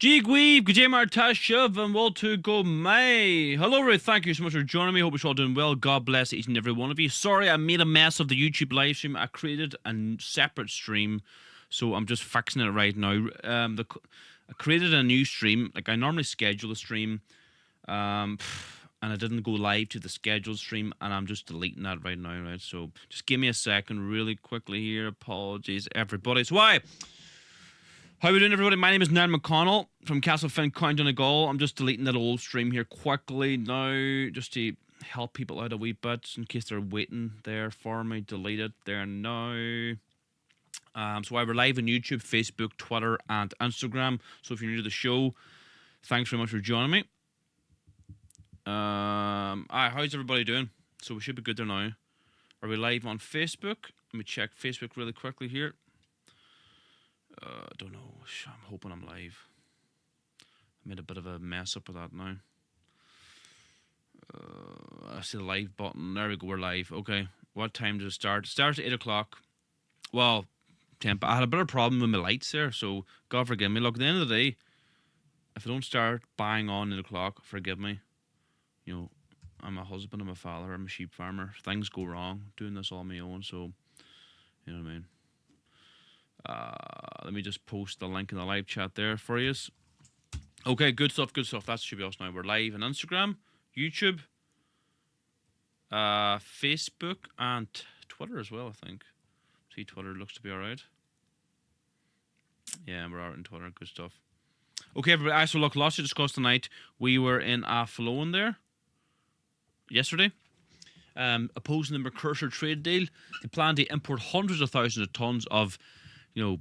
Jig Weave, Gajamar Tashav, and Will to go May. Hello, Ray. Thank you so much for joining me. Hope you're all doing well. God bless each and every one of you. Sorry, I made a mess of the YouTube live stream. I created a separate stream, so I'm just fixing it right now. I created a new stream. Like, I normally schedule a stream, and I didn't go live to the scheduled stream, and I'm just deleting that right now, right? So just give me a second really quickly here. Apologies, everybody. So why? How are we doing, everybody? My name is Ned McConnell from Castle Féin, County Donegal. I'm just deleting that old stream here quickly now, just to help people out a wee bit, in case they're waiting there for me. Delete it there now. So we're live on YouTube, Facebook, Twitter, and Instagram. So if you're new to the show, thanks very much for joining me. How's everybody doing? So we should be good there now. Are we live on Facebook? Let me check Facebook really quickly here. Don't know. I'm hoping I'm live. I made a bit of a mess up with that now. I see the live button. There we go. We're live. Okay. What time does it start? It starts at 8 o'clock. Well, 10. But I had a bit of a problem with my lights there, so God forgive me. Look, at the end of the day, if I don't start bang on 8 o'clock, forgive me. You know, I'm a husband, I'm a father, I'm a sheep farmer. Things go wrong. Doing this all on my own, so you know what I mean. Let me just post the link in the live chat there for you. Okay, good stuff, good stuff. That should be us now. We're live on Instagram, YouTube, Facebook, and Twitter as well, I think. See, Twitter looks to be alright. Yeah, we're out on Twitter. Good stuff. Okay, everybody. So look, lots to discuss tonight. We were in Athlone there yesterday. Opposing the Mercosur trade deal. They plan to import hundreds of thousands of tons of, you know,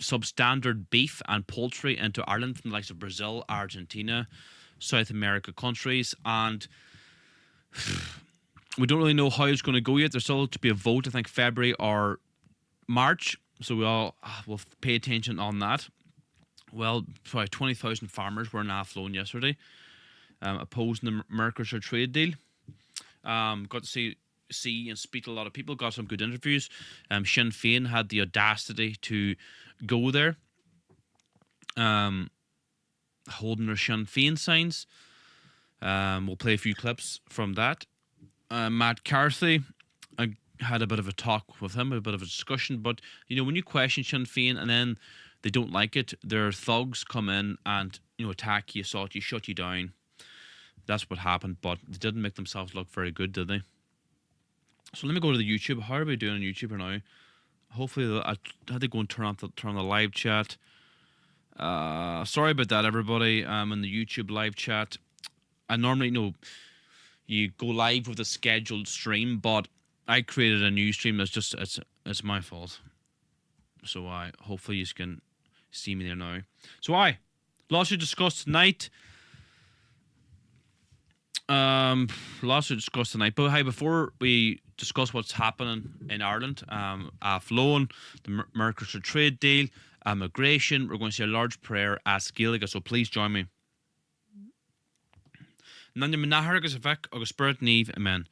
substandard beef and poultry into Ireland from the likes of Brazil, Argentina, South America countries, and we don't really know how it's going to go yet. There's still to be a vote, I think February or March, so we all will pay attention on that. Well, probably 20,000 farmers were in Athlone yesterday, opposing the Mercosur trade deal. Got to see and speak to a lot of people, got some good interviews. Sinn Féin had the audacity to go there, holding their Sinn Féin signs. We'll play a few clips from that. Matt Carthy, I had a bit of a talk with him, a bit of a discussion, but you know, when you question Sinn Féin and then they don't like it, their thugs come in and, you know, attack you, assault you, shut you down. That's what happened, but they didn't make themselves look very good, did they? So let me go to the YouTube. How are we doing on YouTube now? Hopefully, I had to go and turn on the live chat. Sorry about that, everybody. In the YouTube live chat, I normally, you know, you go live with a scheduled stream, but I created a new stream. That's just it's my fault. So hopefully you can see me there now. So lots to discuss tonight. Lots to discuss tonight. But before we discuss what's happening in Ireland, Athlone, the Mercosur trade deal, immigration, we're going to see a large prayer at Gaeilge, so please join me. Nanya Menahar agus Avek agus Spirit Neve, amen.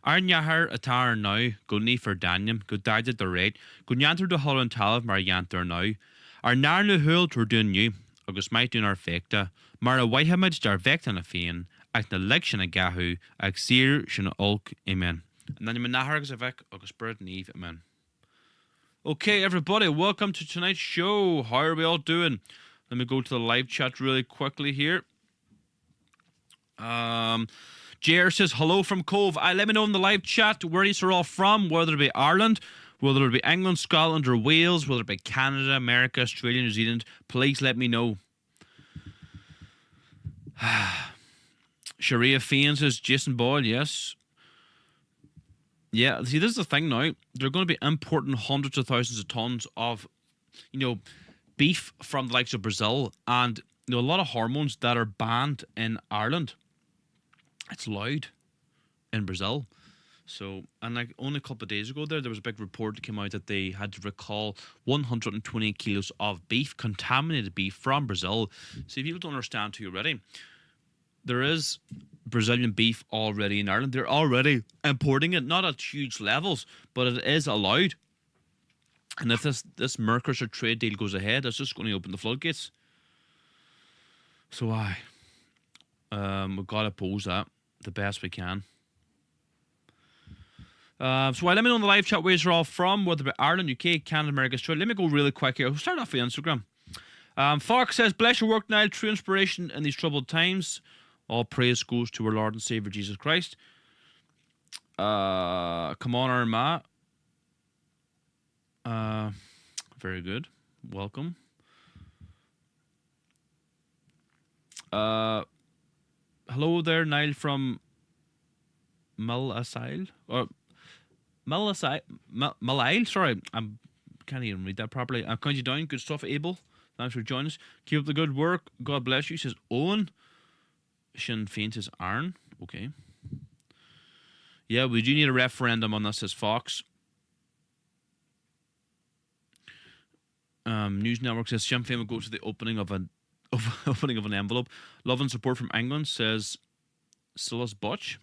Arn Yahar atar now, go ni for Daniel, go died the rate, go yanter de Holland Talav mar yanter now. Our narnu hul tur dun you, agus might dun our fecta, mar a whitehamid dar vectan a Féin. Ag na leg sin a gahu, ag sir sin olk, amen. And then you menahar agus Avek agus Spirit Neve, amen. Okay, everybody, welcome to tonight's show. How are we all doing? Let me go to the live chat really quickly here. JR says hello from Cove. Let me know in the live chat where you're all from, whether it be Ireland, whether it be England, Scotland, or Wales, whether it be Canada, America, Australia, New Zealand. Please let me know. Sharia Féin says Jason Boyle, yes. Yeah, see, this is the thing now. They're going to be importing hundreds of thousands of tons of, you know, beef from the likes of Brazil, and you know, a lot of hormones that are banned in Ireland. It's allowed in Brazil. So, and like only a couple of days ago there was a big report that came out that they had to recall 120 kilos of beef, contaminated beef from Brazil. See, people don't understand too already. There is Brazilian beef already in Ireland. They're already importing it, not at huge levels, but it is allowed. And if this Mercosur trade deal goes ahead, it's just going to open the floodgates. So we've got to pose that the best we can. So let me know in the live chat where you're all from, whether it's Ireland, UK, Canada, America, Australia. Let me go really quick here. We'll start off with Instagram. Fox says, bless your work, Niall. True inspiration in these troubled times. All praise goes to our Lord and Savior Jesus Christ. Come on, Arma. Very good. Welcome. Hello there, Niall from Malasail. Or Malail. Sorry, I can't even read that properly. I'll count you down. Good stuff, Abel. Thanks for joining us. Keep up the good work. God bless you, says Owen. Sinn Féin says Aaron. Okay. Yeah, we do need a referendum on this, says Fox. News Network says Sinn Féin will go to the opening of an envelope. Love and support from England, says Silas Butch.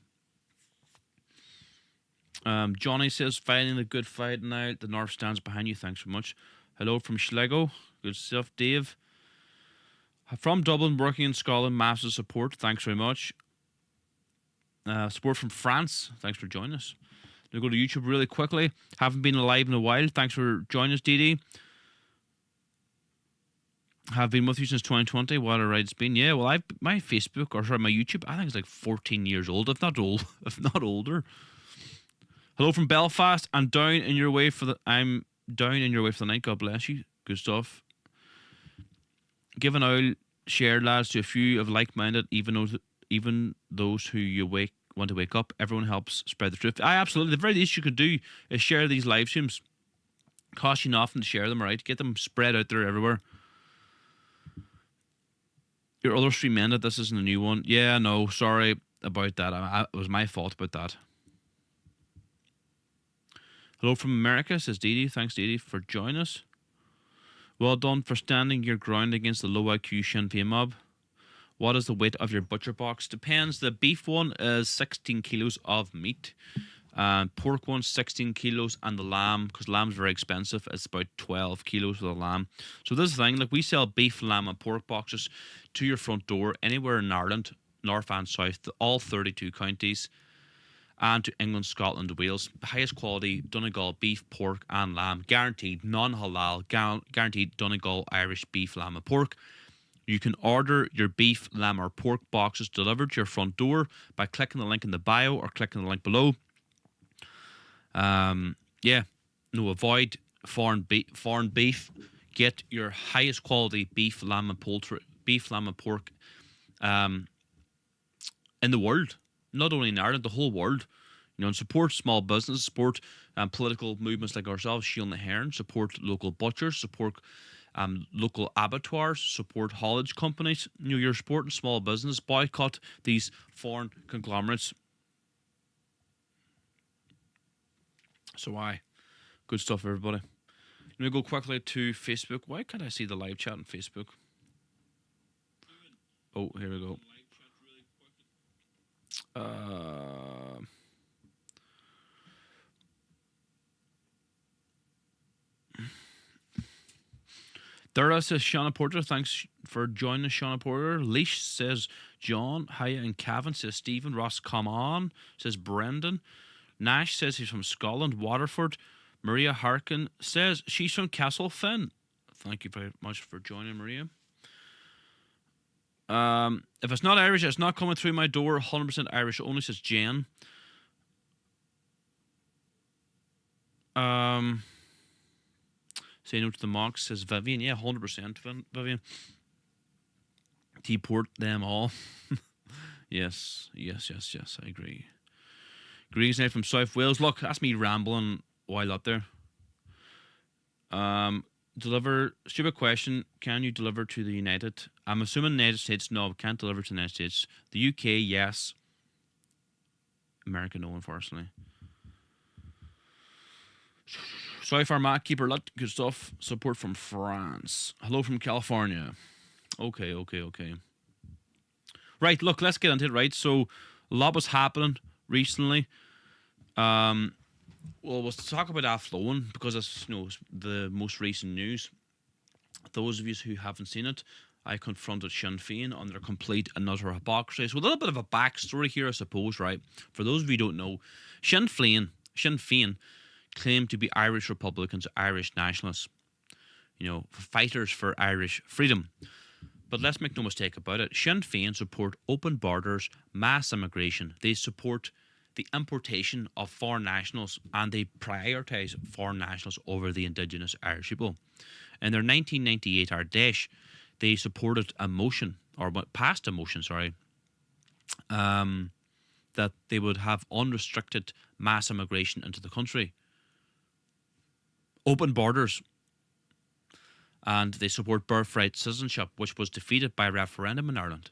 Johnny says, fighting the good fight now. The North stands behind you. Thanks so much. Hello from Schlegel. Good stuff, Dave. From Dublin, working in Scotland. Massive support. Thanks very much. Support from France. Thanks for joining us. We'll go to YouTube really quickly. Haven't been live in a while. Thanks for joining us, Dee. Have been with you since 2020. What a ride it's been. Yeah, well, my Facebook, or sorry, my YouTube, I think it's like 14 years old, if not older. Hello from Belfast. I'm down in your way for the night. God bless you. Good stuff. Give an oil share, lads, to a few of like-minded, even those who you want to wake up. Everyone helps spread the truth. Absolutely. The very least you could do is share these live streams. Cost you nothing to share them, right? Get them spread out there everywhere. Your other stream ended. This isn't a new one. Yeah, no, sorry about that. It was my fault about that. Hello from America, says Dee. Thanks, Dee, for joining us. Well done for standing your ground against the low IQ Sinn Féin mob. What is the weight of your butcher box? Depends. The beef one is 16 kilos of meat. Pork one, 16 kilos. And the lamb, because lamb's very expensive, it's about 12 kilos for the lamb. So this is the thing, like we sell beef, lamb and pork boxes to your front door anywhere in Ireland, north and south, all 32 counties, and to England, Scotland, Wales. The highest quality Donegal beef, pork and lamb. Guaranteed non-halal, guaranteed Donegal Irish beef, lamb and pork. You can order your beef, lamb or pork boxes delivered to your front door by clicking the link in the bio or clicking the link below. Avoid foreign beef. Get your highest quality beef, lamb and pork in the world. Not only in Ireland, the whole world. And support small business, support political movements like ourselves, Shield the Heron, support local butchers, support local abattoirs, support haulage companies. You're supporting small business. Boycott these foreign conglomerates. So good stuff, everybody. Let me go quickly to Facebook. Why can't I see the live chat on Facebook? Oh, here we go. Dara says Shauna Porter. Thanks for joining us, Shauna Porter. Leash says John. Hiya and Cavan says Stephen. Ross, come on, says Brendan. Nash says he's from Scotland, Waterford. Maria Harkin says she's from Castlefin. Thank you very much for joining, Maria. If it's not Irish, it's not coming through my door. 100% Irish only, says Jen. Say no to the mocks, says Vivian. Yeah, 100% Vivian. Deport them all. Yes, I agree. Greetings now from South Wales. Look, that's me rambling while up there. Deliver, stupid question. Can you deliver to the United? I'm assuming the United States. No, can't deliver to the United States. The UK, yes. America, no, unfortunately. Sorry for Matt, keep her lit. Good stuff. Support from France. Hello from California. Okay. Right, look, let's get into it, right? So, a lot was happening recently. Well, let's talk about Athlone because it's the most recent news. Those of you who haven't seen it, I confronted Sinn Féin on their complete and utter hypocrisy. So a little bit of a backstory here, I suppose, right? For those of you who don't know, Sinn Féin claim to be Irish Republicans, Irish nationalists, fighters for Irish freedom. But let's make no mistake about it. Sinn Féin support open borders, mass immigration. They support the importation of foreign nationals, and they prioritise foreign nationals over the indigenous Irish people. In their 1998 Ardèche, they supported a motion, or passed a motion, that they would have unrestricted mass immigration into the country. Open borders. And they support birthright citizenship, which was defeated by a referendum in Ireland.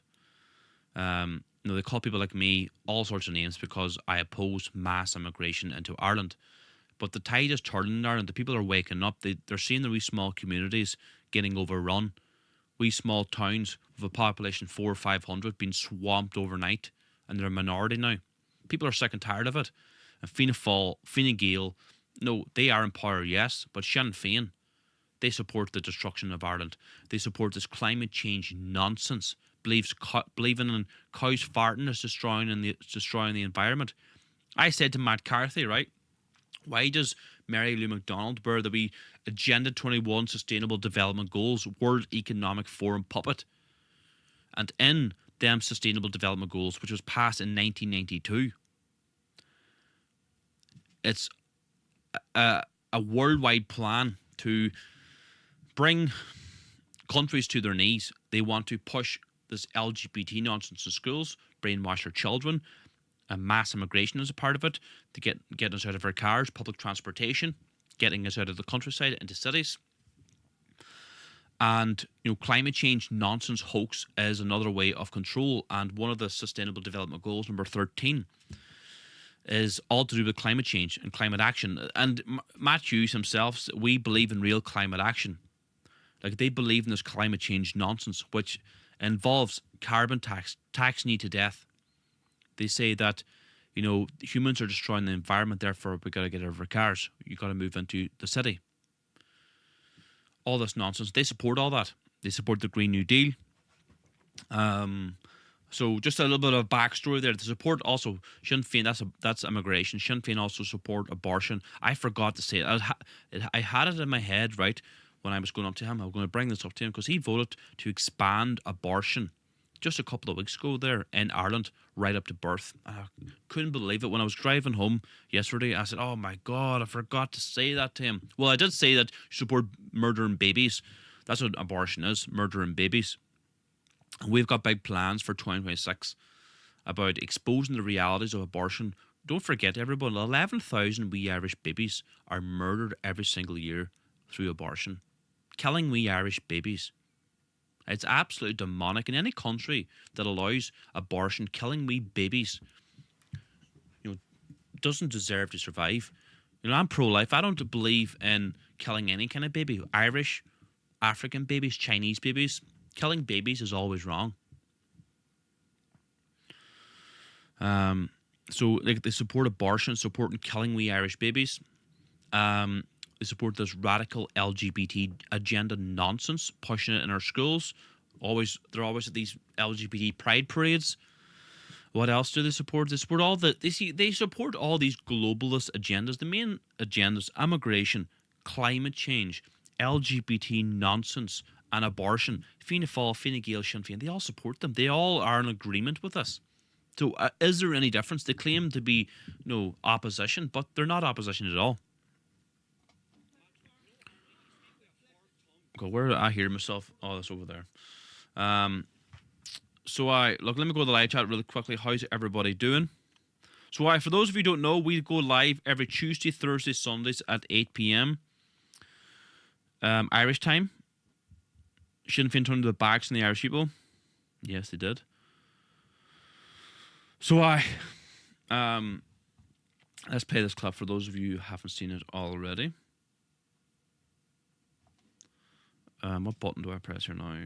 They call people like me all sorts of names because I oppose mass immigration into Ireland. But the tide is turning in Ireland. The people are waking up. They're seeing the wee small communities getting overrun. Wee small towns with a population 400 or 500 being swamped overnight. And they're a minority now. People are sick and tired of it. And Fianna Fáil, Fine Gael, no, they are in power, yes. But Sinn Féin, they support the destruction of Ireland. They support this climate change nonsense. Believing in cows farting is destroying the environment. I said to Matt Carthy, right, why does Mary Lou McDonald wear the wee Agenda 21 Sustainable Development Goals World Economic Forum puppet? And in them Sustainable Development Goals, which was passed in 1992, it's a worldwide plan to bring countries to their knees. They want to push this LGBT nonsense in schools, brainwash their children, and mass immigration is a part of it, to get us out of our cars, public transportation, getting us out of the countryside into cities. And climate change nonsense hoax is another way of control. And one of the Sustainable Development Goals, number 13, is all to do with climate change and climate action. And Matt Hughes himself, we believe in real climate action. Like, they believe in this climate change nonsense, which involves carbon taxing you to death. They say that, humans are destroying the environment, therefore we got to get out of our cars. You got to move into the city. All this nonsense. They support all that. They support the Green New Deal. So just a little bit of backstory there. The support also Sinn Féin. That's immigration. Sinn Féin also support abortion. I forgot to say it. I had it in my head, right, when I was going up to him. I was going to bring this up to him because he voted to expand abortion just a couple of weeks ago there in Ireland, right up to birth. I couldn't believe it. When I was driving home yesterday, I said, oh my God, I forgot to say that to him. Well, I did say that you support murdering babies. That's what abortion is, murdering babies. And we've got big plans for 2026 about exposing the realities of abortion. Don't forget, everyone, 11,000 wee Irish babies are murdered every single year through abortion. Killing wee Irish babies. It's absolutely demonic. In any country that allows abortion, killing wee babies, doesn't deserve to survive. I'm pro-life. I don't believe in killing any kind of baby. Irish, African babies, Chinese babies. Killing babies is always wrong. So they support abortion, supporting killing wee Irish babies. They support this radical LGBT agenda nonsense, pushing it in our schools. They're always at these LGBT pride parades. What else do they support? They support they support all these globalist agendas. The main agendas: immigration, climate change, LGBT nonsense, and abortion. Fianna Fáil, Fine Gael, Sinn Féin, they all support them. They all are in agreement with us. So is there any difference? They claim to be opposition, but they're not opposition at all. Okay, where did I hear myself? Oh, that's over there. Let me go to the live chat really quickly. How's everybody doing? So for those of you who don't know, we go live every Tuesday, Thursday, Sundays at 8 p.m. Irish time. Sinn Féin turned the backs on the Irish people. Yes, they did. So let's play this clip for those of you who haven't seen it already. What button do I press here now?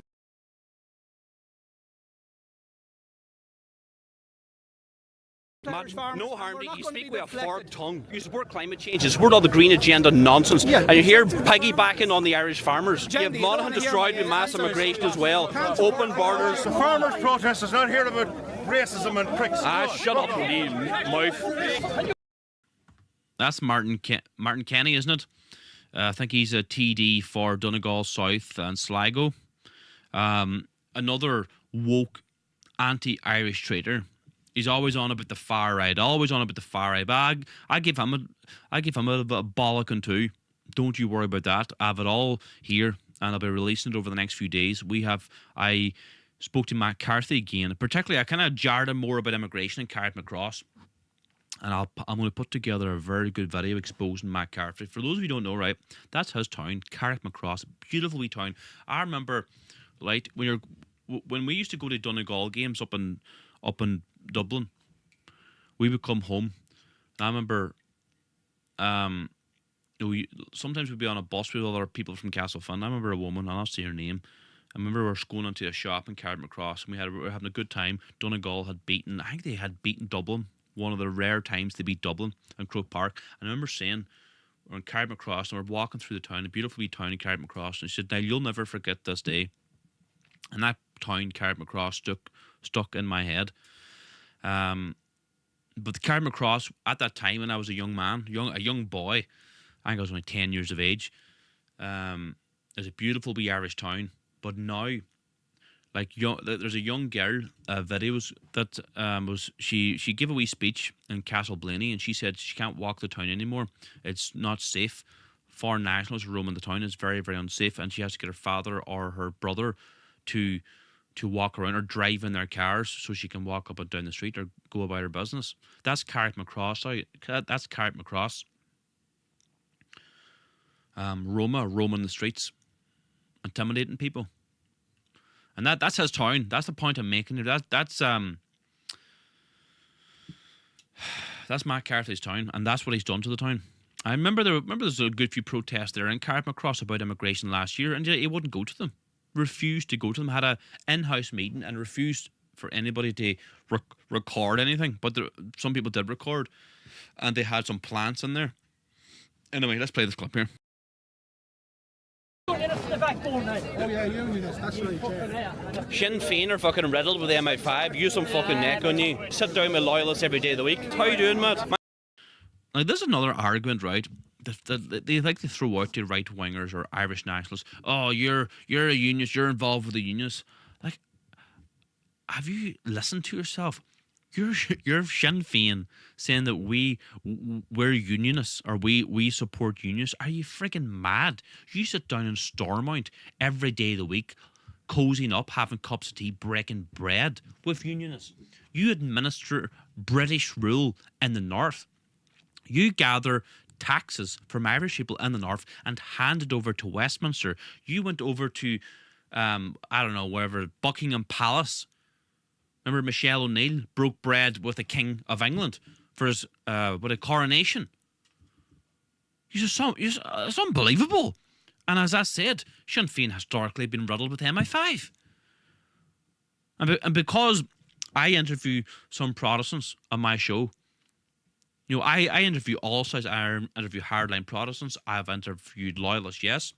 Irish farmers. No harm. We're not You going to speak be with a forked deflected. tongue. You support climate change. You support all the green agenda nonsense. Yeah. And you're here piggybacking on the Irish farmers. You have Gently, Monaghan you don't destroyed hear with my mass answers. immigration as well. Open borders. The farmers' protest is not here about racism and pricks. Shut up, you mouth. That's Martin Kenny, isn't it? I think he's a TD for Donegal South and Sligo. Another woke anti-Irish traitor. He's always on about the far right. But I give him a bollocking too. Don't you worry about that. I have it all here, and I'll be releasing it over the next few days. I spoke to Matt Carthy again. Particularly, I kind of jarred him more about immigration and Carrick McCross. And I'm going to put together a very good video exposing Matt Carthy. For those of you who don't know, right, that's his town, Carrick McCross, beautiful wee town. I remember, right, when we used to go to Donegal games up in Dublin, we would come home. And I remember, sometimes we'd be on a bus with other people from Castlefin. I remember a woman, and I'll say her name. I remember we were going into a shop in Carrick McCross, and we were having a good time. Donegal had beaten Dublin. One of the rare times they beat Dublin and Croke Park. And I remember saying, we're in Carrick McCross and we're walking through the town, a beautiful wee town in Carrick McCross. And she said, "Now you'll never forget this day." And that town, Carrick McCross, stuck in my head. But the Carrick McCross, at that time when I was a young man, a young boy, I think I was only 10 years of age, is a beautiful wee Irish town. But now, there's a young girl videos that she gave a wee speech in Castleblaney, and she said she can't walk the town anymore. It's not safe. Foreign nationals roaming the town is very, very unsafe, and she has to get her father or her brother to walk around or drive in their cars so she can walk up and down the street or go about her business. That's Carrick McCross. That's Carrick McCross. Roaming the streets, intimidating people. And that's his town. That's the point I'm making here. That's Matt Carthy's town, and that's what he's done to the town. I remember there's a good few protests there in Carrick McCross about immigration last year, and he wouldn't go to them. Refused to go to them. Had a in-house meeting and refused for anybody to record anything. But some people did record, and they had some plants in there. Anyway, let's play this clip here. Sinn Féin are fucking riddled with the MI5. Use some fucking neck on you. Sit down with loyalists every day of the week. How you doing, Matt? Now, there's another argument, right? They like to throw out to right-wingers or Irish nationalists. Oh, you're a unionist. You're involved with the unionists. Like, have you listened to yourself? You're Sinn Féin saying that we're unionists or we support unionists. Are you freaking mad? You sit down in Stormont every day of the week, cozying up, having cups of tea, breaking bread with unionists. You administer British rule in the north. You gather taxes from Irish people in the north and hand it over to Westminster. You went over to I don't know, wherever, Buckingham Palace. Remember Michelle O'Neill broke bread with the King of England for his with a coronation. It's unbelievable. And as I said, Sinn Féin historically been riddled with MI5. And because I interview some Protestants on my show, you know, I interview all sides. I interview hardline Protestants. I've interviewed loyalists, yes.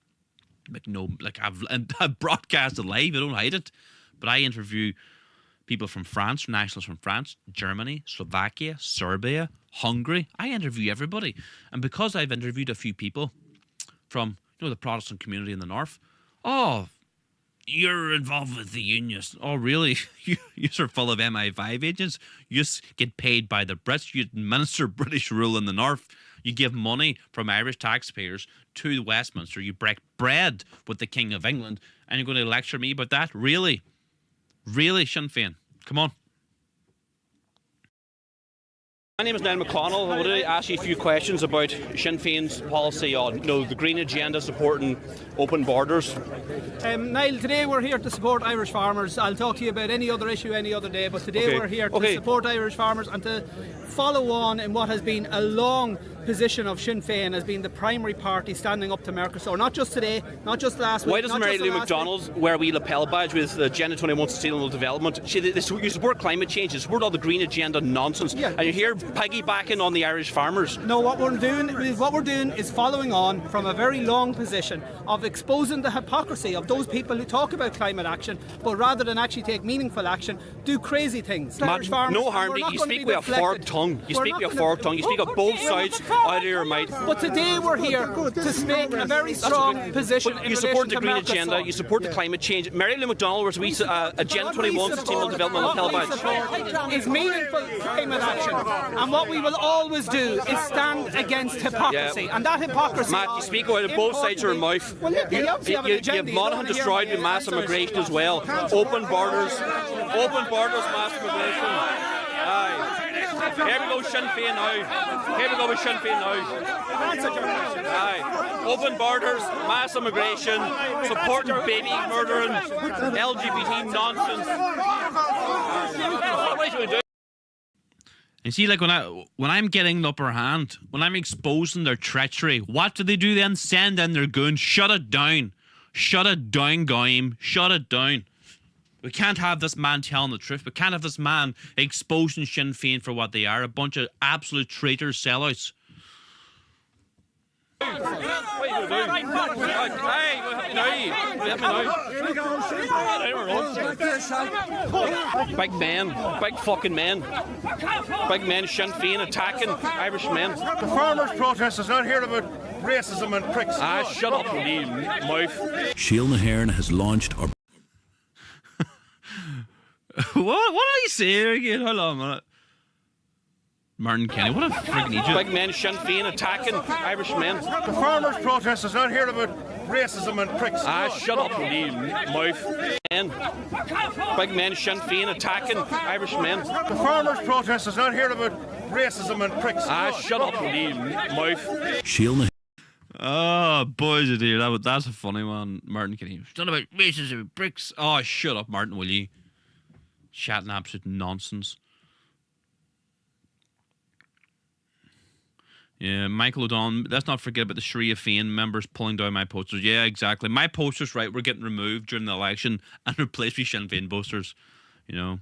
I've broadcasted live. I don't hide it. But I interview people from France, nationalists from France, Germany, Slovakia, Serbia, Hungary. I interview everybody. And because I've interviewed a few people from, the Protestant community in the north, oh, you're involved with the unionists. Oh, really? You're full of MI5 agents. You get paid by the Brits. You administer British rule in the north. You give money from Irish taxpayers to Westminster. You break bread with the King of England. And you're going to lecture me about that? Really? Really, Sinn Féin? Come on. My name is Niall McConnell. I wanted to ask you a few questions about Sinn Féin's policy on the green agenda supporting open borders. Niall, today we're here to support Irish farmers. I'll talk to you about any other issue any other day, but today we're here to support Irish farmers and to follow on in what has been a long position of Sinn Féin as being the primary party standing up to Mercosur. Not just today, not just last week. Why doesn't Mary Lou McDonald wear a wee lapel badge with the Agenda 21 Sustainable Development? You support climate change, you support all the green agenda nonsense, and you're here piggybacking on the Irish farmers. No, what we're doing is following on from a very long position of exposing the hypocrisy of those people who talk about climate action, but rather than actually take meaningful action, do crazy things. Matt, no harm to you. You speak with a forked tongue. You speak with a forked tongue. You speak of both sides out of your mouth. But today we're here to make a very strong position. But you support the green agenda. You support the climate change. Mary Lou McDonald was Agenda 21 Sustainable Development lapel badge. Is meaningful climate action, and what we will always do is stand against hypocrisy, and that hypocrisy. Matt, you speak out of both sides of your mouth. Well, you've Monaghan destroyed with mass immigration as well. Open borders, mass immigration. Aye. Here we go, Sinn Féin now. Here we go with Sinn Féin now. Aye. Open borders, mass immigration, supporting baby murdering, LGBT nonsense. What should we do? You see, like when I'm getting the upper hand, when I'm exposing their treachery, what do they do then? Send in their goons. Shut it down. Shut it down, Goyim. Shut it down. We can't have this man telling the truth. We can't have this man exposing Sinn Féin for what they are. A bunch of absolute traitors, sellouts. Big men, big fucking men. Big men, Sinn Féin attacking Irish men. The farmers' protest is not here about racism and pricks. Shut up, you mouth. Síl na HÉireann has launched our... What did he say again? Hold on a minute. Martin Kenny, what a friggin' idiot. Big men, Sinn Féin attacking Irish men. The farmers' protest is not here about racism and pricks. Shut up, you mouth. Big men, Sinn Féin attacking Irish men. The farmers' protest is not here about racism and pricks. Shut up, you mouth. Síl na... Oh, boys, dear, that's a funny one. Martin Kenny. It's not about racism and pricks. Oh, shut up, Martin, will you? Chatting absolute nonsense. Yeah, Michael O'Donnell. Let's not forget about the Sharia Féin members pulling down my posters. Yeah, exactly. My posters, right, were getting removed during the election and replaced with Sinn Féin posters. You know.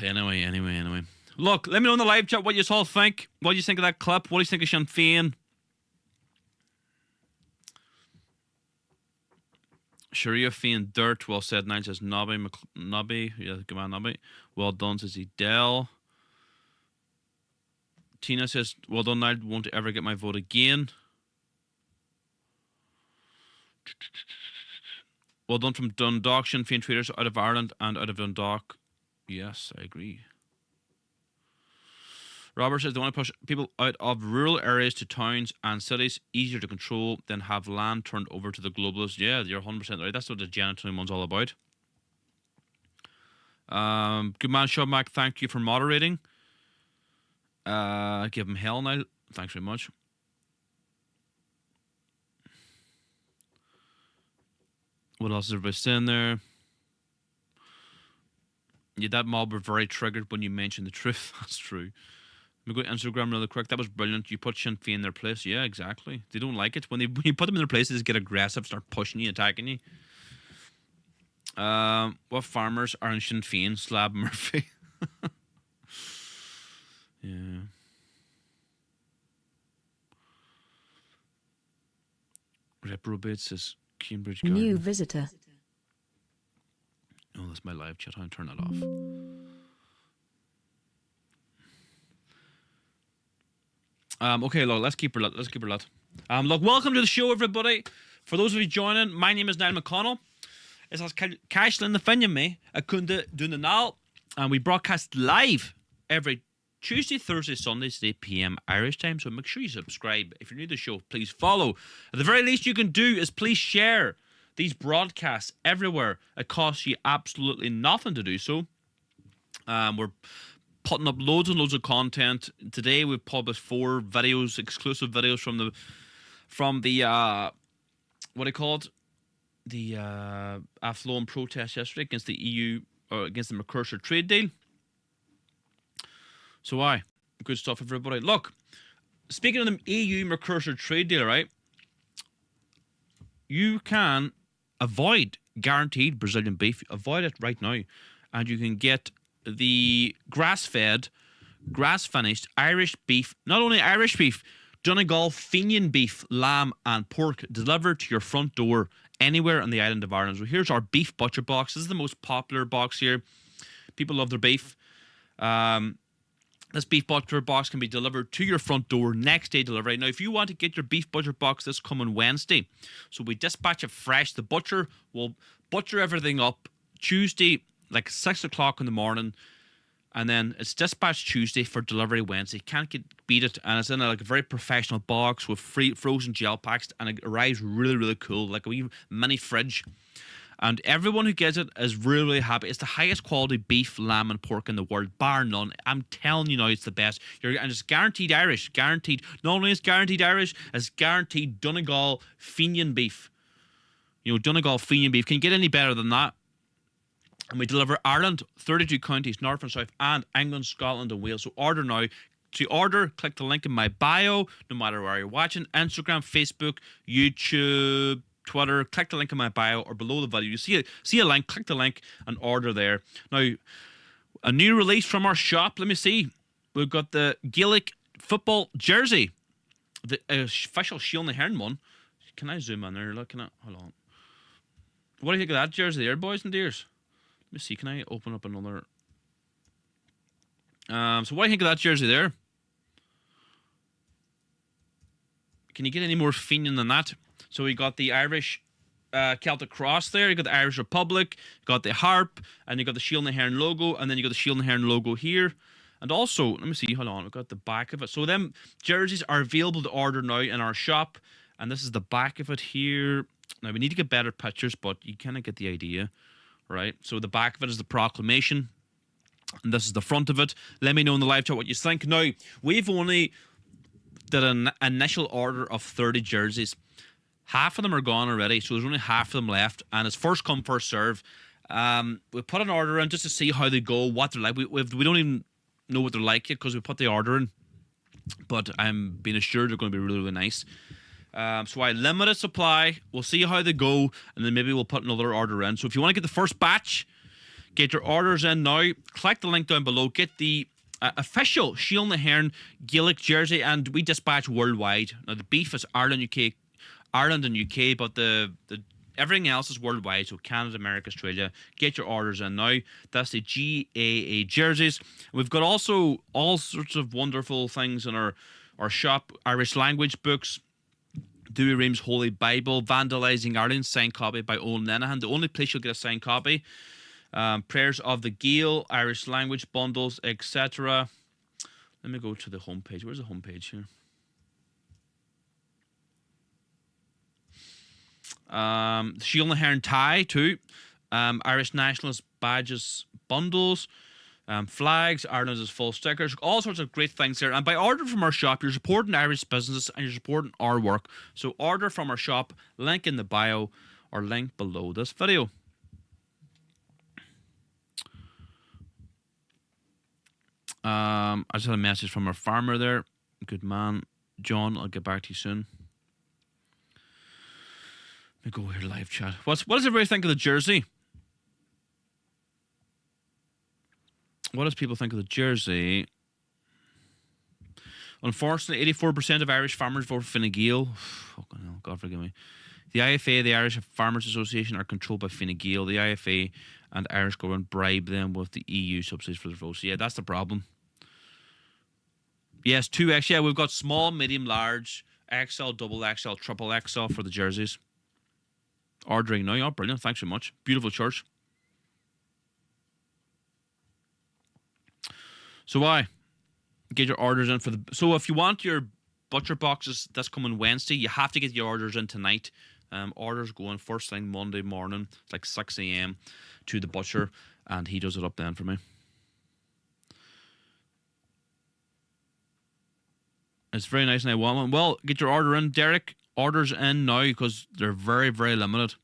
Anyway. Look, let me know in the live chat what you all think. What do you think of that clip? What do you think of Sinn Féin? Sharia Féin dirt. Well said. Nine says Nobby. Yeah, come on, Nobby. Well done, says Edel. Tina says, well done, I won't ever get my vote again. Well done from Dundalk. Sinn Féin traders out of Ireland and out of Dundalk. Yes, I agree. Robert says they want to push people out of rural areas to towns and cities, easier to control than have land turned over to the globalists. Yeah, you're 100% right. That's what the Agenda 21's all about. Good man, Shubmack, thank you for moderating. Give him hell now. Thanks very much. What else is everybody saying there? Yeah, that mob were very triggered when you mentioned the truth. That's true. Let me go to Instagram really quick. That was brilliant. You put Sinn Féin in their place. Yeah, exactly. They don't like it. When you put them in their place, they just get aggressive, start pushing you, attacking you. What farmers are in Sinn Féin? Slab Murphy. Yeah. Reprobate says Cambridge Garden. New visitor. Oh, that's my live chat. I'll turn that off. Okay, look, let's keep her lit. Look, welcome to the show, everybody. For those of you joining, my name is Niall McConnell. It's as Cashlin the Finyan me. I couldn't do the now, and we broadcast live every Tuesday, Thursday, Sundays at 8 p.m. Irish time. So make sure you subscribe. If you're new to the show, please follow. At the very least you can do is please share these broadcasts everywhere. It costs you absolutely nothing to do so. We're putting up loads and loads of content. Today we've published 4 videos, exclusive videos from the what do you call it? The Athlone protest yesterday against the EU, or against the Mercosur trade deal. So Good stuff, everybody. Look, speaking of the EU Mercosur trade deal, right? You can avoid guaranteed Brazilian beef. Avoid it right now. And you can get the grass-fed, grass-finished Irish beef, not only Irish beef, Donegal Féin beef, lamb and pork delivered to your front door anywhere on the island of Ireland. So here's our beef butcher box. This is the most popular box here. People love their beef. This beef butcher box can be delivered to your front door next day delivery. Now, if you want to get your beef butcher box this coming Wednesday, so we dispatch it fresh. The butcher will butcher everything up Tuesday, like 6 o'clock in the morning, and then it's dispatched Tuesday for delivery Wednesday. Can't beat it, and it's in a very professional box with frozen gel packs, and it arrives really, really cool, like a wee mini fridge. And everyone who gets it is really, really happy. It's the highest quality beef, lamb, and pork in the world, bar none. I'm telling you now, it's the best. And it's guaranteed Irish. Guaranteed. Not only is guaranteed Irish, it's guaranteed Donegal Féin beef. You know, Donegal Féin beef. Can you get any better than that? And we deliver Ireland, 32 counties, north and south, and England, Scotland, and Wales. So order now. To order, click the link in my bio, no matter where you're watching. Instagram, Facebook, YouTube, Twitter, click the link in my bio or below the video. You see a link, click the link and order there. Now, a new release from our shop. Let me see. We've got the Gaelic football jersey, the official Shield na Hern one. Can I zoom in there? Look, hold on. What do you think of that jersey there, boys and dears? Let me see. Can I open up another? So what do you think of that jersey there? Can you get any more Féin than that? So we got the Irish Celtic cross there. You got the Irish Republic. You got the harp, and you got the Shield na Hern logo, and then you got the Shield na Hern logo here. And also, let me see. Hold on. We've got the back of it. So them jerseys are available to order now in our shop, and this is the back of it here. Now we need to get better pictures, but you kind of get the idea, right? So the back of it is the proclamation, and this is the front of it. Let me know in the live chat what you think. Now we've only did an initial order of 30 jerseys. Half of them are gone already, so there's only half of them left, and it's first come, first serve. We put an order in just to see how they go, what they're like. We don't even know what they're like yet because we put the order in, but I'm being assured they're going to be really, really nice. So I limited supply. We'll see how they go, and then maybe we'll put another order in. So if you want to get the first batch, get your orders in now. Click the link down below. Get the official Shield na Hern Gaelic jersey, and we dispatch worldwide. Now the beef is Ireland and UK, but the everything else is worldwide. So Canada, America, Australia. Get your orders in now. That's the GAA jerseys. We've got also all sorts of wonderful things in our shop. Irish language books, Dewey Ream's Holy Bible, Vandalizing Ireland, signed copy by Owen Lenahan. The only place you'll get a signed copy. Prayers of the Gael, Irish language bundles, etc. Let me go to the homepage. Where's the homepage here? Shield na Hern tie too. Irish nationalist badges bundles. Flags, Ireland's full stickers, all sorts of great things there. And by ordering from our shop, you're supporting Irish businesses and you're supporting our work. So order from our shop, link in the bio or link below this video. I just had a message from our farmer there. Good man, John. I'll get back to you soon. Let me go here live chat. What does everybody think of the jersey? What does people think of the jersey? Unfortunately, 84% of Irish farmers vote for Fine Gael. Fucking hell, God forgive me. The IFA, the Irish Farmers Association, are controlled by Fine Gael. The IFA and Irish government bribe them with the EU subsidies for their votes. Yeah, that's the problem. Yes, 2X. Yeah, we've got small, medium, large, XL, double XL, triple XL for the jerseys. Ordering now. Oh, brilliant. Thanks so much. Beautiful church. So why? Get your orders in for the... So if you want your butcher boxes that's coming Wednesday, you have to get your orders in tonight. Orders going first thing Monday morning. It's like 6 a.m. to the butcher, and he does it up then for me. It's very nice, and I want one. Well, get your order in, Derek. Orders in now because they're very, very limited.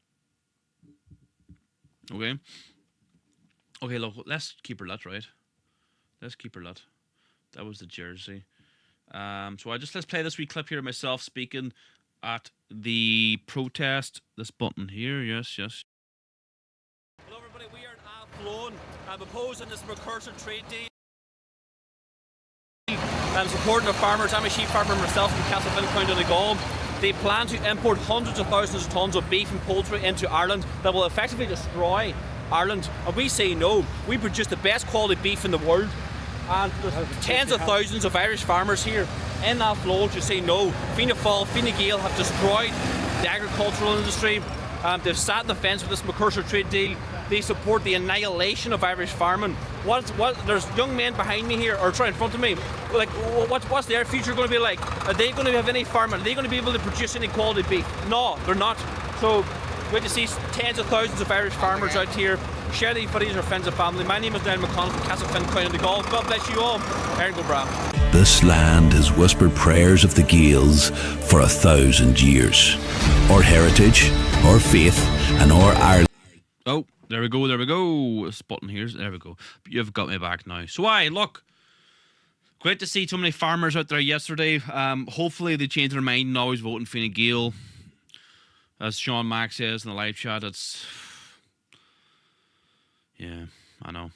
Okay. Okay, look, let's keep her lit, right? Let's keep her lit. That was the jersey. So let's play this wee clip here of myself speaking at the protest. This button here, yes. Hello everybody, we are in Athlone. I'm opposing this precursor trade deal. I'm supporting the farmers. I'm a sheep farmer myself from Castlefin, County Donegal. They plan to import hundreds of thousands of tons of beef and poultry into Ireland that will effectively destroy Ireland. And we say no. We produce the best quality beef in the world. And there's tens of thousands of Irish farmers here in Athlone to say no. Fianna Fáil, Fine Gael have destroyed the agricultural industry. They've sat on the fence with this precursor trade deal. They support the annihilation of Irish farming. There's young men behind me here, or right in front of me. Like, what's their future going to be like? Are they going to have any farming? Are they going to be able to produce any quality beef? No, they're not. So, good to see tens of thousands of Irish farmers out here. Share these videos with your friends and family. My name is Dan McConnell from Castlefin, County Donegal. God bless you all. Aaron Gobra. This land has whispered prayers of the Gaels for 1,000 years. Our heritage, our faith, and our Ireland. Oh, there we go. This button here. There we go. You've got me back now. So look. Great to see so many farmers out there yesterday. Hopefully they change their mind and always vote in Fine Gael. As Sean Mack says in the live chat, it's... Yeah, I know.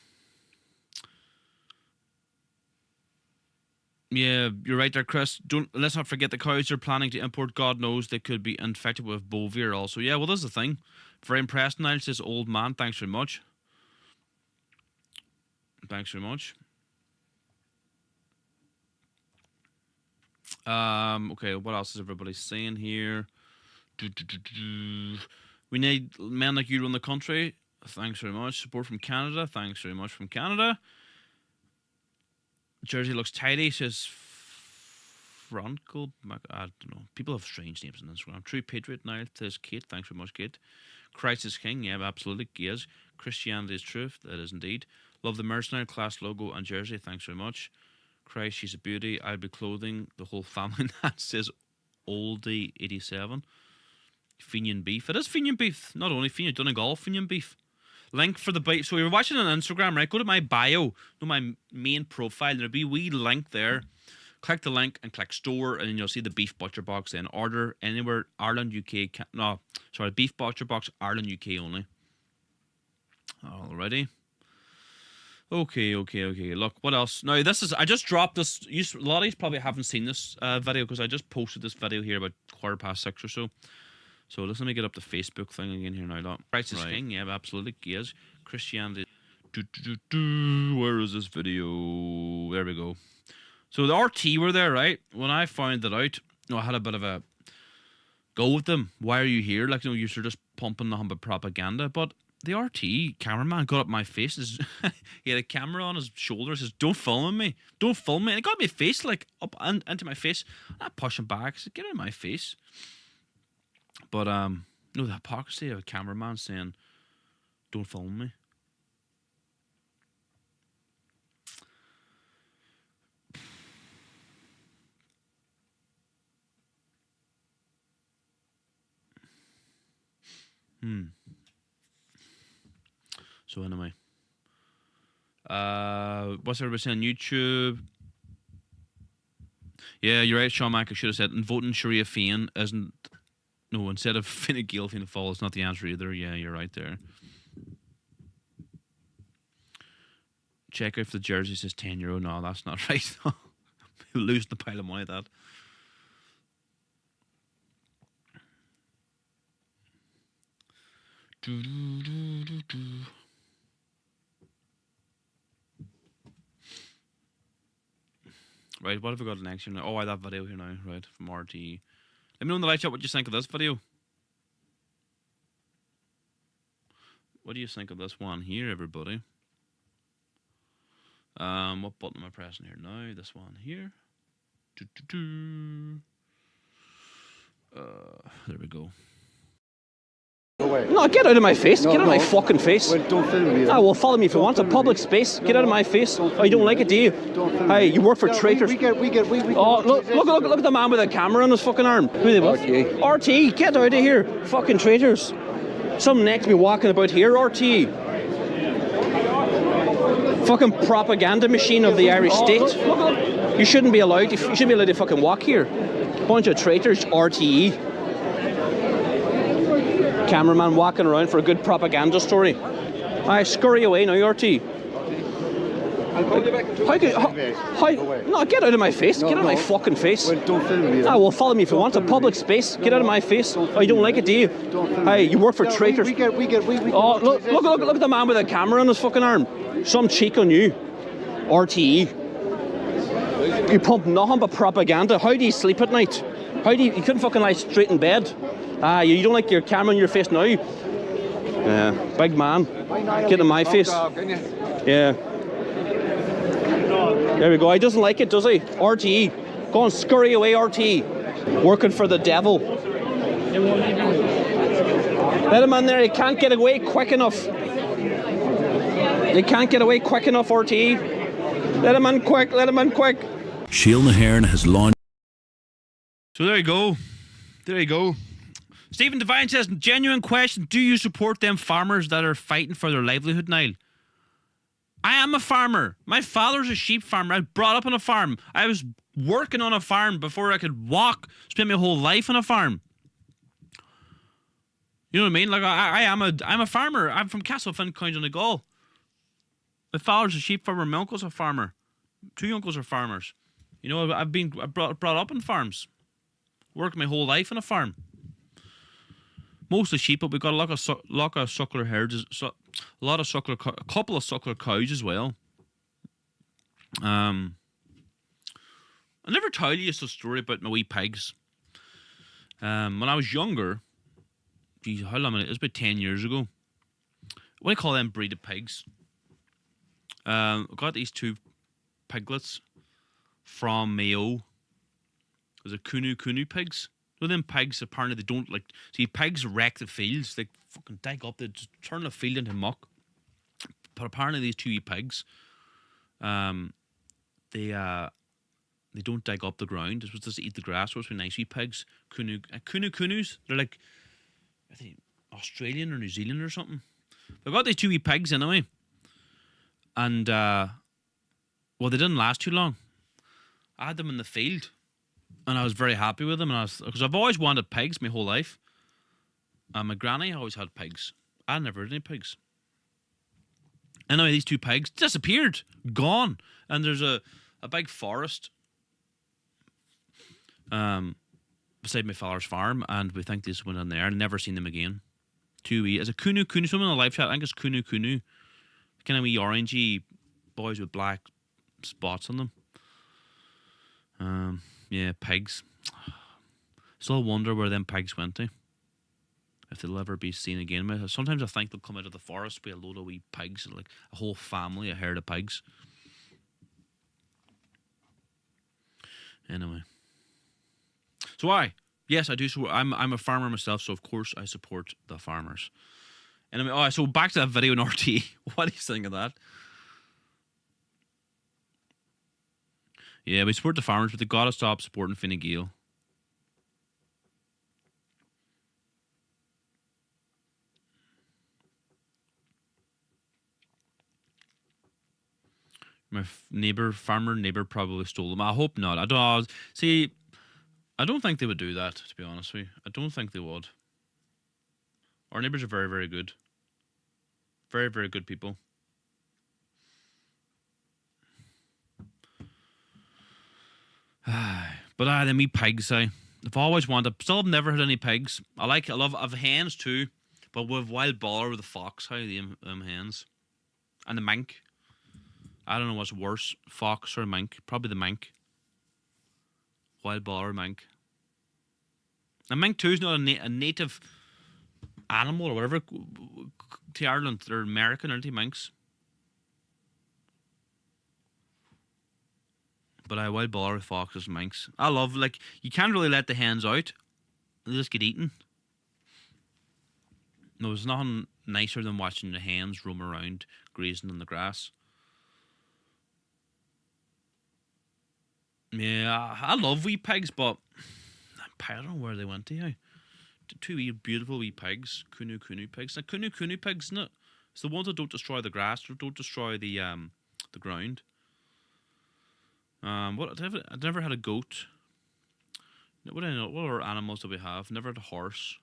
Yeah, you're right there, Chris. Let's not forget the cows are planning to import. God knows they could be infected with bovir also. Yeah, well, that's the thing. Very impressed, Niles, this old man. Thanks very much. Okay, what else is everybody saying here? We need men like you to run the country. Thanks very much. Support from Canada. Thanks very much from Canada. Jersey looks tidy, says Franco. I don't know. People have strange names on Instagram. True Patriot now, says Kate. Thanks very much, Kate. Christ is King. Yeah, absolutely. Yes. Christianity is truth. That is indeed. Love the mercenary class logo and jersey. Thanks very much. Christ, she's a beauty. I'll be clothing the whole family. That says Oldie 87. Fenian beef. It is Fenian beef. Not only Fenian, Donegal Fenian beef. Link for the beef. So you're watching on Instagram, right? Go to my bio, my main profile. There'll be a wee link there. Click the link and click store, and then you'll see the beef butcher box. Then order anywhere, Ireland, UK. Beef butcher box, Ireland, UK only. Alrighty. Okay. Look, what else? Now, I just dropped this. A lot of you probably haven't seen this video because I just posted this video here about 6:15 or so. So let me get up the Facebook thing again here now. Look. Christ is King, yeah, absolutely. Yes. Christianity. Where is this video? There we go. So the RT were there, right? When I found that out, I had a bit of a go with them. Why are you here? Like, you're just pumping the humble propaganda. But the RT cameraman got up my face. He had a camera on his shoulder. Says, "Don't film me. Don't film me." And it got my face like up into my face. I push him back. I said, "Get out of my face." But the hypocrisy of a cameraman saying, "Don't film me." So anyway, what's everybody saying on YouTube? Yeah, you're right, Sean Mack. I should have said, and voting Sharia Féin isn't. No, instead of Fine Gael, Fianna Fáil, it's not the answer either. Yeah, you're right there. Check out if the jersey says €10. No, that's not right. You'll lose the pile of money, that. Right, what have we got next here now? Oh, I have that video here now, right, from RT. Let me know in the live chat what you think of this video. What do you think of this one here, everybody? What button am I pressing here now? This one here. There we go. No, get out of my face. Get out of my fucking face. Well, don't film me. Well, follow me if you want. A public space. Get out of my face. Oh, you don't like it, do you? Don't film Hey, you work for traitors. We get. Oh, look at the man with a camera on his fucking arm. Who are they with? RT, get out of here. Fucking traitors. Some neck to be walking about here, RT. Fucking propaganda machine of the Irish state. You shouldn't be allowed. You shouldn't be allowed to fucking walk here. Bunch of traitors. RTE. Cameraman walking around for a good propaganda story. I scurry away now, RTE. No, get out of my face. Get out of my fucking face. Well, don't film me. Ah, well, follow me if you want. A public space. Get out of my face. Oh, you don't like it, do you? Hey, you work for traitors. Oh, look at the man with a camera on his fucking arm. Some cheek on you. RTE. You pump nothing but propaganda. How do you sleep at night? You couldn't fucking lie straight in bed. Ah, you don't like your camera on your face now? Yeah, big man. Get in my face. Yeah. There we go. He doesn't like it, does he? RTE. Go and scurry away, RTE. Working for the devil. Let him in there. He can't get away quick enough. They can't get away quick enough, RTE. Let him in quick. Let him in quick. Shiel Nahairn has launched. So there you go. There you go. Stephen Devine says, genuine question, do you support them farmers that are fighting for their livelihood, Niall? I am a farmer. My father's a sheep farmer. I was brought up on a farm. I was working on a farm before I could walk. Spent my whole life on a farm. You know what I mean? Like I'm a farmer. I'm from Castlefin, County Donegal. My father's a sheep farmer. My uncle's a farmer. 2 uncles are farmers. You know, I've been brought up on farms. Worked my whole life on a farm. Mostly sheep, but we've got a lot of suckler herds, a couple of suckler cows as well. I never tell you a story about my wee pigs. When I was younger, geez, how long? It was about 10 years ago. What do you call them breed of pigs? I got these 2 piglets from Mayo. Those are Kunu pigs. So them pigs, apparently they don't like... See, pigs wreck the fields. They fucking dig up. They just turn the field into muck. But apparently these 2 wee pigs, they don't dig up the ground. They're supposed to just eat the grass. Supposed to be nice wee pigs. Kunus. They're like, I think, Australian or New Zealand or something. But I got these 2 wee pigs anyway. And, well, they didn't last too long. I had them in the field. And I was very happy with them, because I've always wanted pigs my whole life. My granny always had pigs. I never had any pigs. Anyway, these 2 pigs disappeared, gone, and there's a big forest beside my father's farm, and we think these went in there. I've never seen them again. 2 wee, is a Kunu. Someone in the live chat, I think it's Kunu. Kind of wee orangey boys with black spots on them. Yeah, pigs. Still wonder where them pigs went to. If they'll ever be seen again. Sometimes I think they'll come out of the forest with a load of wee pigs, like a whole family, a herd of pigs. Anyway. So yes, I do. So I'm a farmer myself, so of course I support the farmers. Anyway, so back to that video in RT. What do you think of that? Yeah, we support the farmers, but they gotta stop supporting Fine Gael. My farmer neighbor probably stole them. I hope not. I don't see. I don't think they would do that, to be honest with you. I don't think they would. Our neighbors are very, very good. Very, very good people. But them wee pigs, I've always wanted. Still have never had any pigs. I've hens too, but with wild boar with the fox, the hens, and the mink. I don't know what's worse, fox or mink. Probably the mink. Wild boar or mink. The mink too is not a native animal or whatever to Ireland. They're American, aren't they, minks? But I wild boar with foxes and minks. I love, like, you can't really let the hens out. They just get eaten. No, there's nothing nicer than watching the hens roam around grazing in the grass. Yeah, I love wee pigs, but I don't know where they went to. How? 2 wee beautiful wee pigs, Kunu pigs. Like Kunu pigs, isn't it? It's the ones that don't destroy the grass, or don't destroy the the ground. I've never had a goat. What other animals do we have? Never had a horse.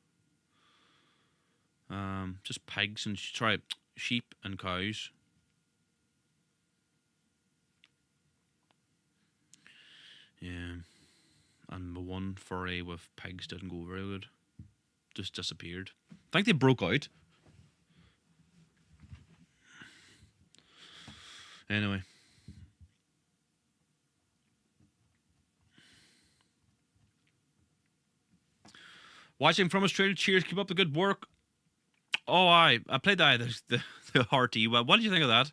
Just pigs and sheep and cows. Yeah, and the one foray with pigs didn't go very good. Just disappeared. I think they broke out. Anyway. Watching from Australia, cheers, keep up the good work. Oh, I played the RT. Well, what did you think of that?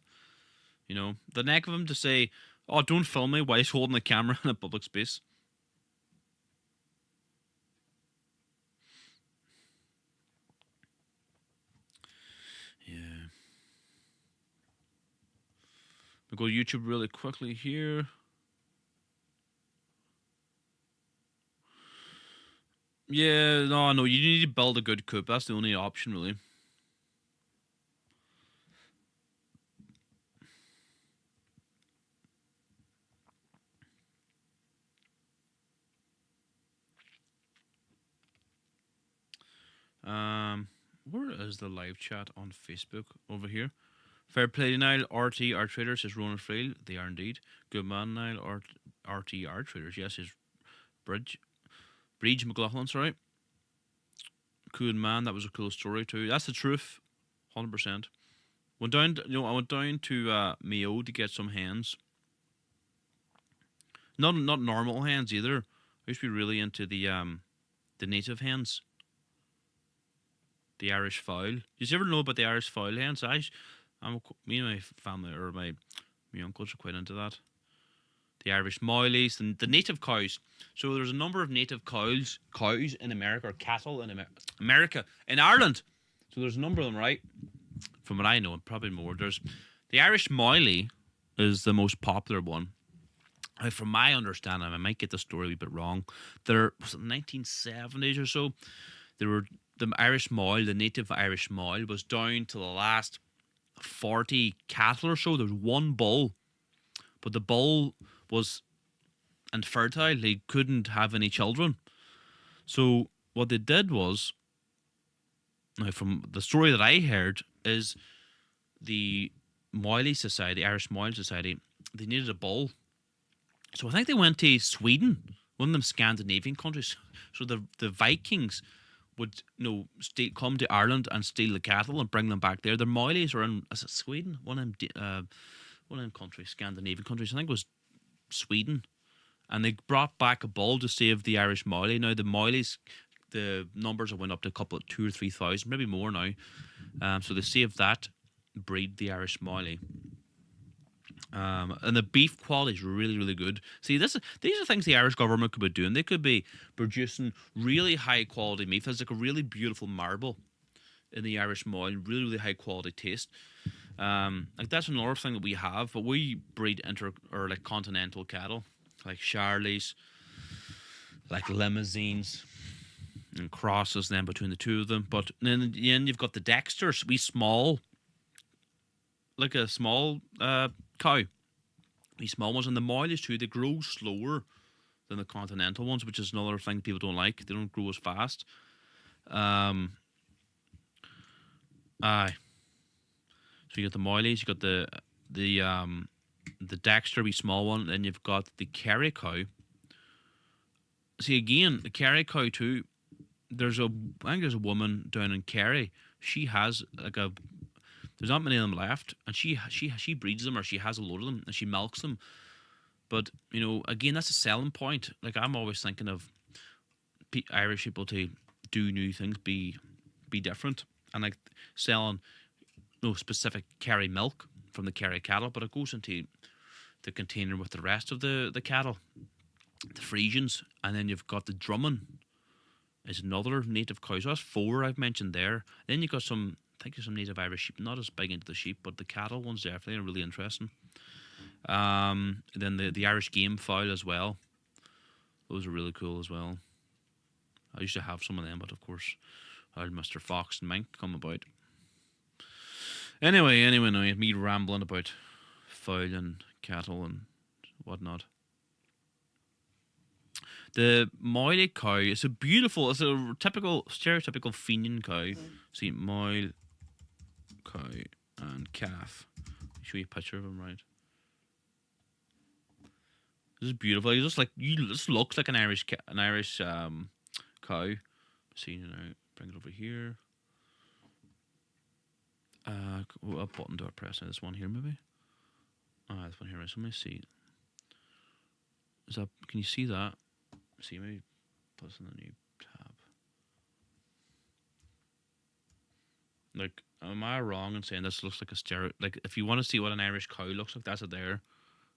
You know, the neck of him to say, oh, don't film me while he's holding the camera in a public space. Yeah. I'll go YouTube really quickly here. Yeah, no, you need to build a good coop. That's the only option, really. Where is the live chat on Facebook? Over here. Fair play, Nile. RT Art Traders says Ronan Frail. They are indeed. Good man, Nile. RT Art Traders. Yes, is Bridge McLaughlin, sorry. Cool man, that was a cool story too. That's the truth, 100%. I went down to Mayo to get some hens. Not normal hens either. I used to be really into the native hens, the Irish fowl. Did you ever know about the Irish fowl hens? Me and my family or my uncles are quite into that. The Irish Moilies and the native cows. So there's a number of native cows in America, or cattle in America, in Ireland. So there's a number of them, right? From what I know, and probably more. There's the Irish Moilie is the most popular one. From my understanding, I might get the story a wee bit wrong. There was it 1970s or so. There were the Irish Moil, the native Irish Moil, was down to the last 40 cattle or so. There was one bull, but the bull was infertile. He couldn't have any children. So what they did was, now from the story that I heard, is the Moilie Society, Irish Moil Society, they needed a bull. So I think they went to Sweden, one of them Scandinavian countries. So the Vikings would come to Ireland and steal the cattle and bring them back there. Their Moilies are in, is it Sweden? One of them countries, Scandinavian countries. I think it was Sweden, and they brought back a bull to save the Irish Moilie. Now the Moilies, the numbers have went up to 2,000 or 3,000, maybe more now. So they saved that breed, the Irish Moilie. And the beef quality is really, really good. See, these are things the Irish government could be doing. They could be producing really high quality meat. There's like a really beautiful marble in the Irish Moil, really, really high quality taste. Like that's another thing that we have, but we breed like continental cattle, like Charlies, like limousines, and crosses then between the two of them. But then in the end, you've got the Dexters, like a small cow, wee small ones, and the Moilies too. They grow slower than the continental ones, which is another thing people don't like. They don't grow as fast. So you got the Moilies, you got the Dexter, wee small one, then you've got the Kerry cow. See again, the Kerry cow too. I think there's a woman down in Kerry. She has there's not many of them left, and she breeds them, or she has a load of them, and she milks them. But again, that's a selling point. Like I'm always thinking of Irish people to do new things, be different, and like selling specific Kerry milk from the Kerry cattle, but it goes into the container with the rest of the cattle, the Frisians, and then you've got the Drummond is another native cow. So that's 4 I've mentioned there. Then you've got some, I think there's some native Irish sheep, not as big into the sheep, but the cattle ones definitely are really interesting. Then the Irish game fowl as well. Those are really cool as well. I used to have some of them, but of course, old Mr. Fox and Mink come about. Anyway, now me rambling about fowl and cattle and whatnot. The Moyle cow is a beautiful, it's a typical, stereotypical Féin cow. See, Moyle cow and calf. I'll show you a picture of him, right? This is beautiful. He just looks like an Irish cow. See, you know, bring it over here. What button do I press? This one here, maybe. This one here. Right. So let me see. Is that? Can you see that? See, maybe put this in the new tab. Like, am I wrong in saying this looks like a stereo? Like, if you want to see what an Irish cow looks like, that's it there.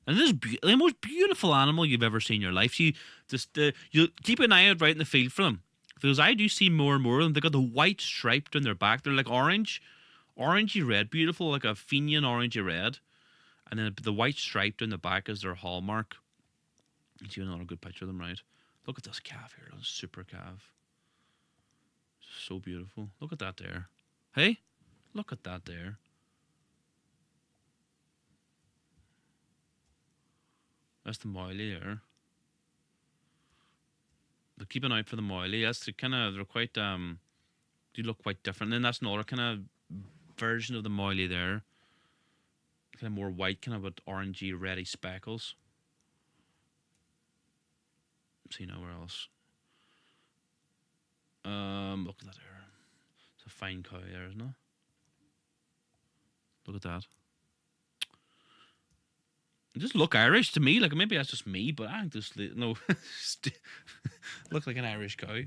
And this is the most beautiful animal you've ever seen in your life. You keep an eye out right in the field for them, because I do see more and more of them. They got the white stripe down their back. They're like orangey red, beautiful, like a Féin orangey red, and then the white stripe down the back is their hallmark. You see another good picture of them, right? Look at this calf here, this super calf. So beautiful. Look at that there. Hey, look at that there. That's the Moyle there. Keep an eye out for the Moyle. That's the kind of, they're quite do look quite different. And then that's another kind of version of the Moyle there. Kind of more white, kind of with orangey, reddy speckles. See nowhere else. Look at that there. It's a fine cow there, isn't it? Look at that. It just look Irish to me. Like, maybe that's just me, but I think this looks like an Irish cow.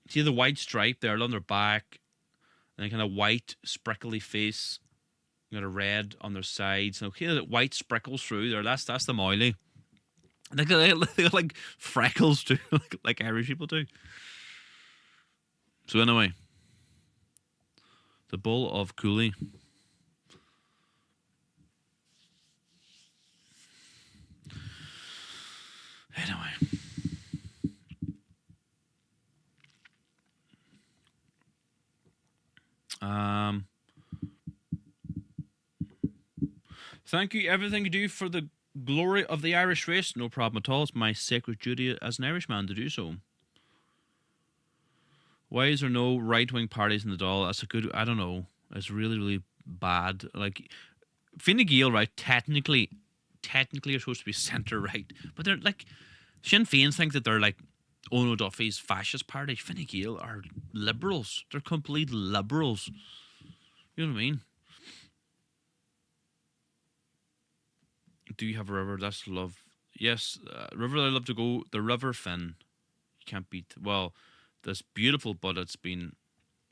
See the white stripe there on their back, and a kind of white sprinkly face. You got a red on their sides. Okay, the white sprinkles through there. That's the Moyle. They got like freckles too, like Irish people do. So anyway, the Bull of Cooley. Anyway. Thank you, everything you do for the glory of the Irish race. No problem at all. It's my sacred duty as an Irishman to do so. Why is there no right-wing parties in the Dáil? That's a good... I don't know. It's really, really bad. Like, Fine Gael, right, technically are supposed to be centre-right. But they're like... Sinn Féin think that they're like Ono Duffy's fascist party. Fine Gael are liberals. They're complete liberals. You know what I mean? Do you have a river? That's love. Yes, river I love to go. The River Féin. You can't beat. Well, that's beautiful, but it's been...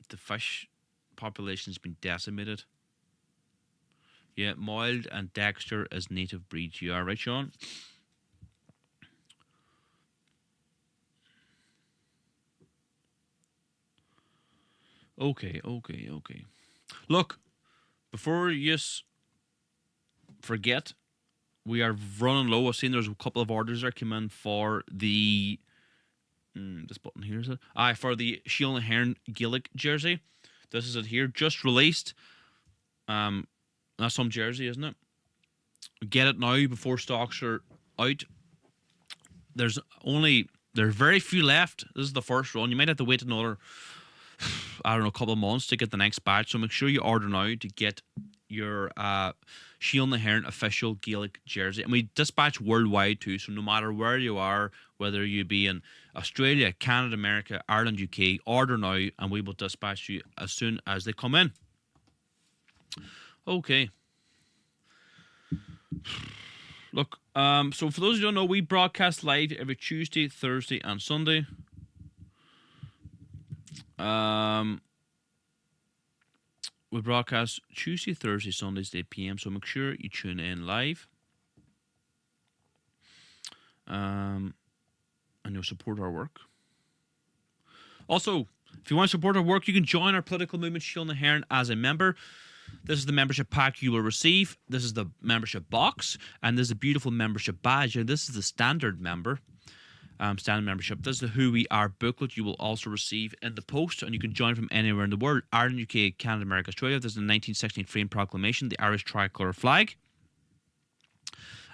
The fish population's been decimated. Yeah, Moyle and Dexter as native breeds. You are right, Sean? Okay. Look, before you forget, we are running low. I've seen there's a couple of orders that came in for the... this button here, is it? For the Shield and Hearn Gaelic jersey. This is it here, just released. That's some jersey, isn't it? Get it now before stocks are out. There's very few left. This is the first run. You might have to wait another, I don't know, a couple of months to get the next batch. So make sure you order now to get your Shield and Hearn official Gaelic jersey. And we dispatch worldwide too. So no matter where you are, whether you be in Australia, Canada, America, Ireland, UK, order now and we will dispatch you as soon as they come in. Okay. Look, so for those who don't know, we broadcast live every Tuesday, Thursday, and Sunday. We broadcast Tuesday, Thursday, Sundays, 8 p.m. So make sure you tune in live. And you'll support our work. Also, if you want to support our work, you can join our political movement, Shield and Hearn, as a member. This is the membership pack you will receive. This is the membership box. And there's a beautiful membership badge. And this is the standard member. Standard membership. This is the Who We Are booklet you will also receive in the post. And you can join from anywhere in the world. Ireland, UK, Canada, America, Australia. This is the 1916 Freedom Proclamation, the Irish tricolour flag.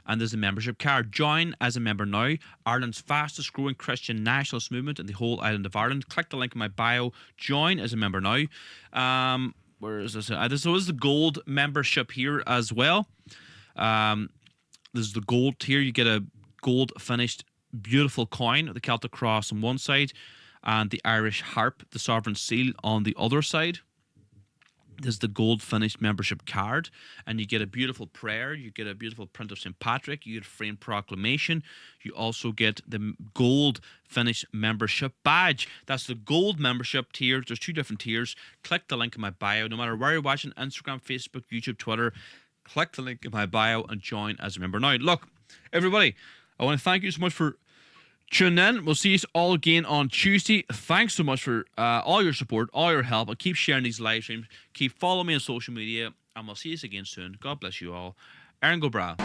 And there's a membership card. Join as a member now. Ireland's fastest growing Christian nationalist movement in the whole island of Ireland. Click the link in my bio. Join as a member now. Where is this? This is the gold membership here as well. There's the gold tier. You get a gold finished beautiful coin, the Celtic cross on one side, and the Irish harp, the sovereign seal, on the other side. There's the gold finished membership card, and you get a beautiful prayer. You get a beautiful print of St. Patrick. You get a framed proclamation. You also get the gold finished membership badge. That's the gold membership tier. There's 2 different tiers. Click the link in my bio. No matter where you're watching, Instagram, Facebook, YouTube, Twitter, click the link in my bio and join as a member. Now, look, everybody, I want to thank you so much for tuning in. We'll see you all again on Tuesday. Thanks so much for all your support, all your help. I'll keep sharing these live streams. Keep following me on social media, and we'll see you again soon. God bless you all. Aaron Go Bra.